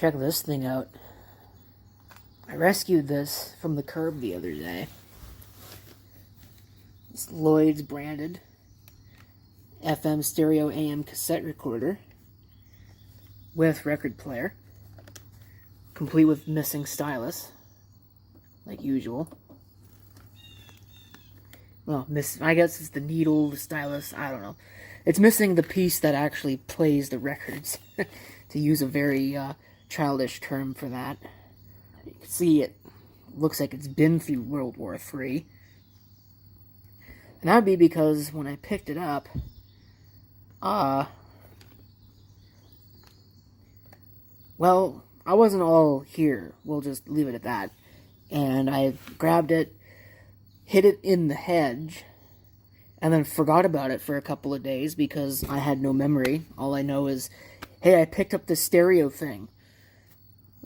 Check this thing out. I rescued this from the curb the other day. It's Lloyd's branded FM stereo AM cassette recorder with record player, complete with missing stylus, like usual. Well, I guess it's the needle, the stylus, I don't know. It's missing the piece that actually plays the records, to use a very childish term for that. You can see it looks like it's been through World War III. And that would be because when I picked it up, well, I wasn't all here. We'll just leave it at that. And I grabbed it, hid it in the hedge, and then forgot about it for a couple of days because I had no memory. All I know is, hey, I picked up this stereo thing.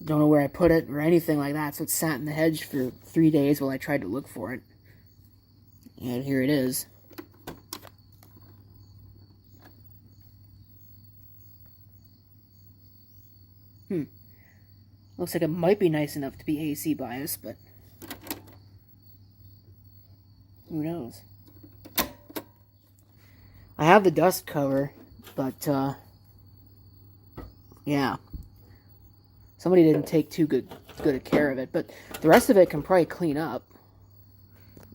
Don't know where I put it or anything like that, so it sat in the hedge for 3 days while I tried to look for it. And here it is. Looks like it might be nice enough to be AC biased, but who knows? I have the dust cover, but yeah. Somebody didn't take too good a care of it, but the rest of it can probably clean up.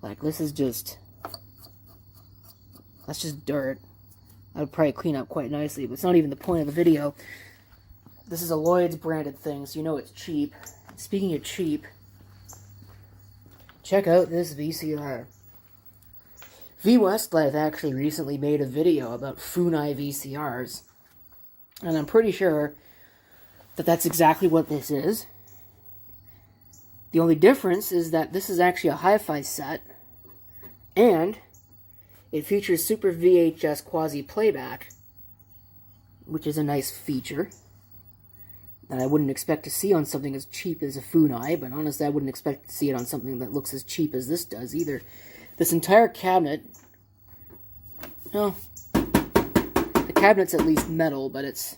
Like, this is just... that's just dirt. I would probably clean up quite nicely, but it's not even the point of the video. This is a Lloyd's branded thing, so you know it's cheap. Speaking of cheap, check out this VCR. V-Westlife actually recently made a video about Funai VCRs, and I'm pretty sure that that's exactly what this is. The only difference is that this is actually a hi-fi set, and it features Super VHS quasi-playback, which is a nice feature that I wouldn't expect to see on something as cheap as a Funai, but honestly I wouldn't expect to see it on something that looks as cheap as this does either. This entire cabinet, well, the cabinet's at least metal, but it's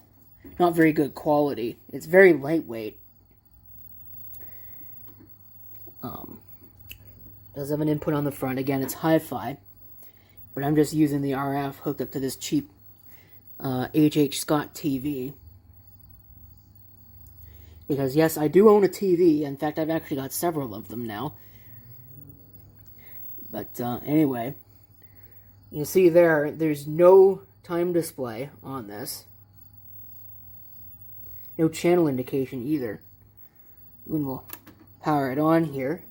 not very good quality. It's very lightweight. Does have an input on the front. Again, it's hi-fi, but I'm just using the RF hooked up to this cheap H.H. Scott TV. Because yes, I do own a TV. In fact, I've actually got several of them now. But anyway, you see there's no time display on this. No channel indication either. And we'll power it on here.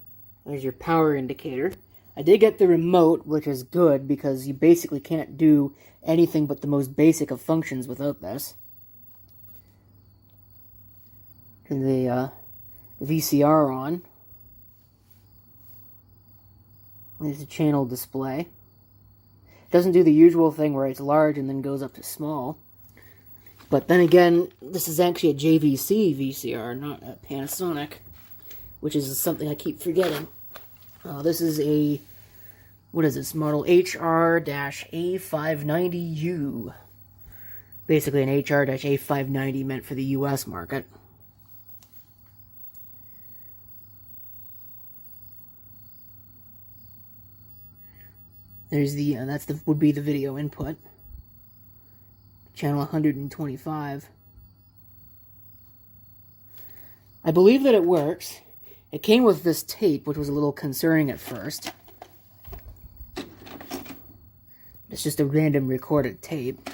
There's your power indicator. I did get the remote, which is good because you basically can't do anything but the most basic of functions without this. Turn the VCR on. There's the channel display. It doesn't do the usual thing where it's large and then goes up to small. But then again, this is actually a JVC VCR, not a Panasonic, which is something I keep forgetting. This is a, what is this, model HR-A590U. Basically an HR-A590 meant for the US market. There's the, would be the video input. Channel 125. I believe that it works. It came with this tape, which was a little concerning at first. It's just a random recorded tape.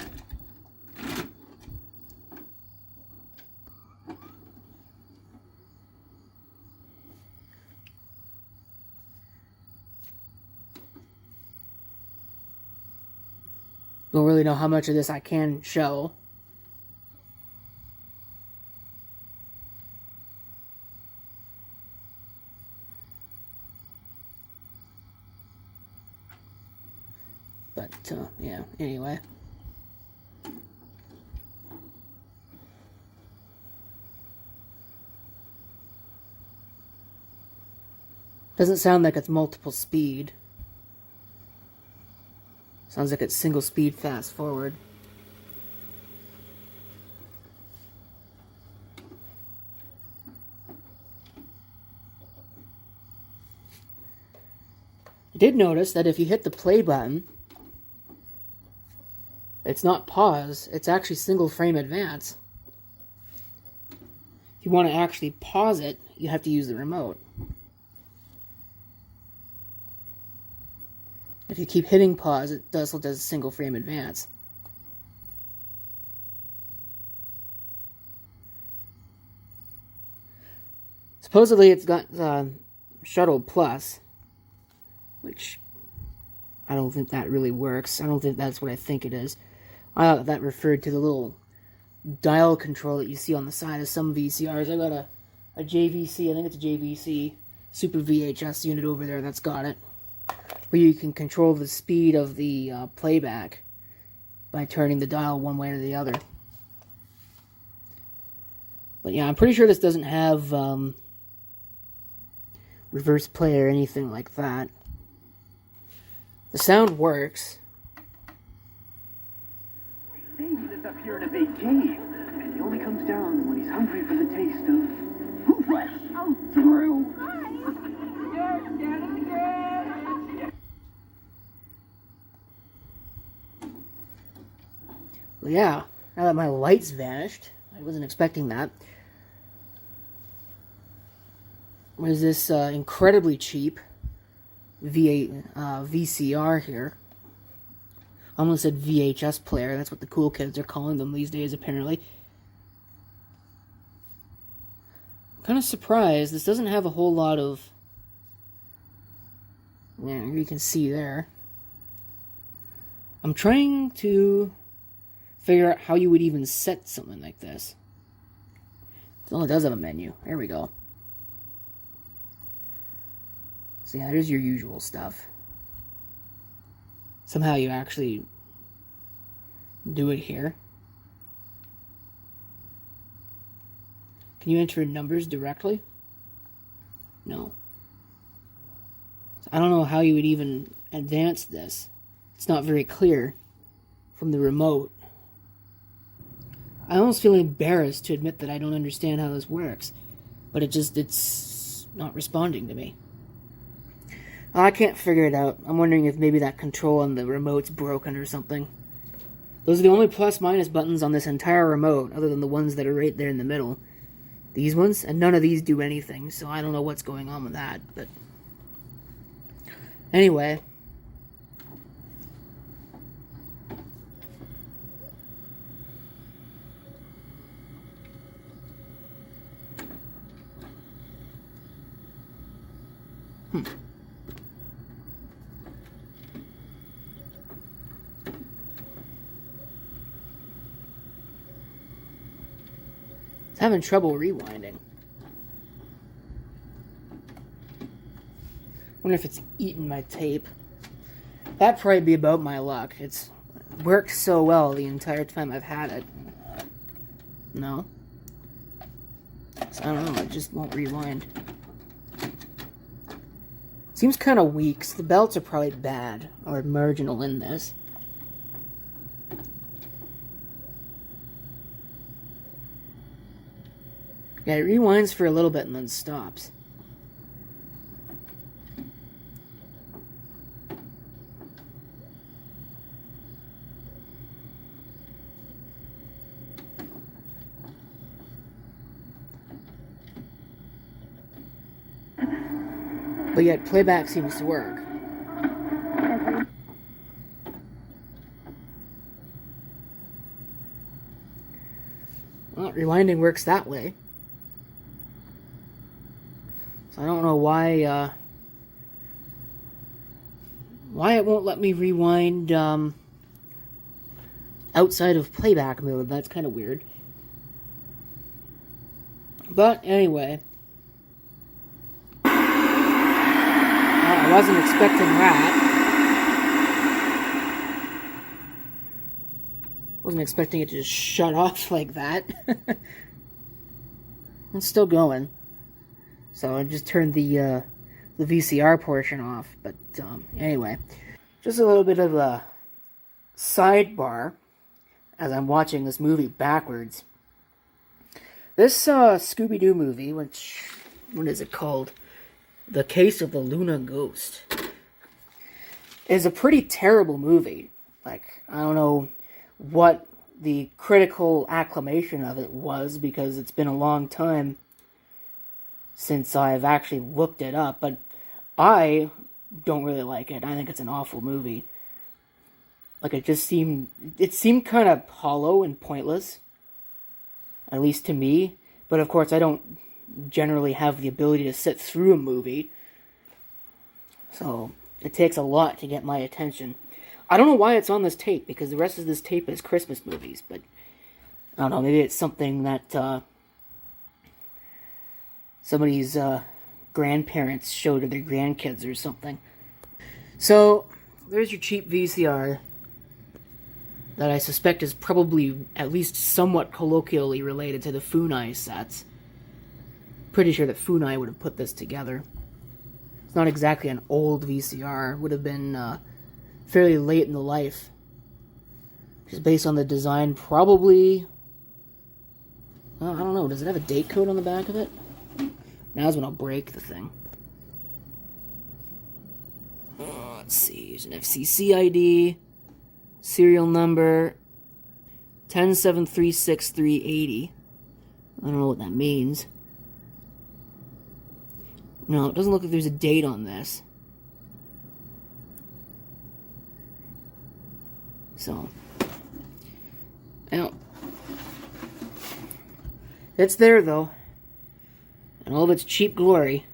Don't really know how much of this I can show. But, yeah, anyway. Doesn't sound like it's multiple speed. Sounds like it's single speed fast forward. did notice that if you hit the play button, it's not pause, it's actually single frame advance. If you want to actually pause it, you have to use the remote. If you keep hitting pause, it does single frame advance. Supposedly it's got Shuttle Plus, which I don't think that really works. I don't think that's what I think it is. I thought that referred to the little dial control that you see on the side of some VCRs. I got a JVC, I think it's a JVC Super VHS unit over there that's got it, where you can control the speed of the playback by turning the dial one way or the other. But yeah, I'm pretty sure this doesn't have reverse play or anything like that. The sound works. Baby lives up here in a big cave, and he only comes down when he's hungry for the taste of fresh out through. Well, yeah, now that my lights vanished, I wasn't expecting that. What is this incredibly cheap VCR here? I almost said VHS player. That's what the cool kids are calling them these days, apparently. I'm kind of surprised. This doesn't have a whole lot of... Yeah, you can see there. I'm trying to figure out how you would even set something like this. Oh, it does have a menu. There we go. So yeah, there's your usual stuff. Somehow you actually do it here. Can you enter numbers directly? No. So I don't know how you would even advance this. It's not very clear from the remote. I almost feel embarrassed to admit that I don't understand how this works, but it's not responding to me. I can't figure it out. I'm wondering if maybe that control on the remote's broken or something. Those are the only plus-minus buttons on this entire remote, other than the ones that are right there in the middle. These ones, and none of these do anything, so I don't know what's going on with that, but... Anyway... It's having trouble rewinding. Wonder if it's eating my tape. That'd probably be about my luck. It's worked so well the entire time I've had it. No? So I don't know, it just won't rewind. Seems kind of weak, so the belts are probably bad, or marginal in this. Yeah, it rewinds for a little bit and then stops. But yet, playback seems to work. Well, rewinding works that way. So I don't know why it won't let me rewind outside of playback mode. That's kind of weird. But anyway, I wasn't expecting that. Wasn't expecting it to just shut off like that. It's still going. So I just turned the VCR portion off. But anyway, just a little bit of a sidebar as I'm watching this movie backwards. This Scooby-Doo movie, what is it called? The Case of the Luna Ghost. is a pretty terrible movie. Like, I don't know what the critical acclamation of it was, because it's been a long time since I've actually looked it up, but I don't really like it. I think it's an awful movie. Like, it seemed kind of hollow and pointless, at least to me. But of course, I don't generally have the ability to sit through a movie, so it takes a lot to get my attention. I don't know why it's on this tape, because the rest of this tape is Christmas movies, but I don't know, maybe it's something that somebody's grandparents showed to their grandkids or something. So, there's your cheap VCR that I suspect is probably at least somewhat colloquially related to the Funai sets. Pretty sure that Funai would have put this together. It's not exactly an old VCR. It would have been fairly late in the life. Just based on the design, probably... Well, I don't know, does it have a date code on the back of it? Now's when I'll break the thing. Let's see, here's an FCC ID, serial number 10736-380. I don't know what that means. No, it doesn't look like there's a date on this. So, now, it's there though, in all of its cheap glory.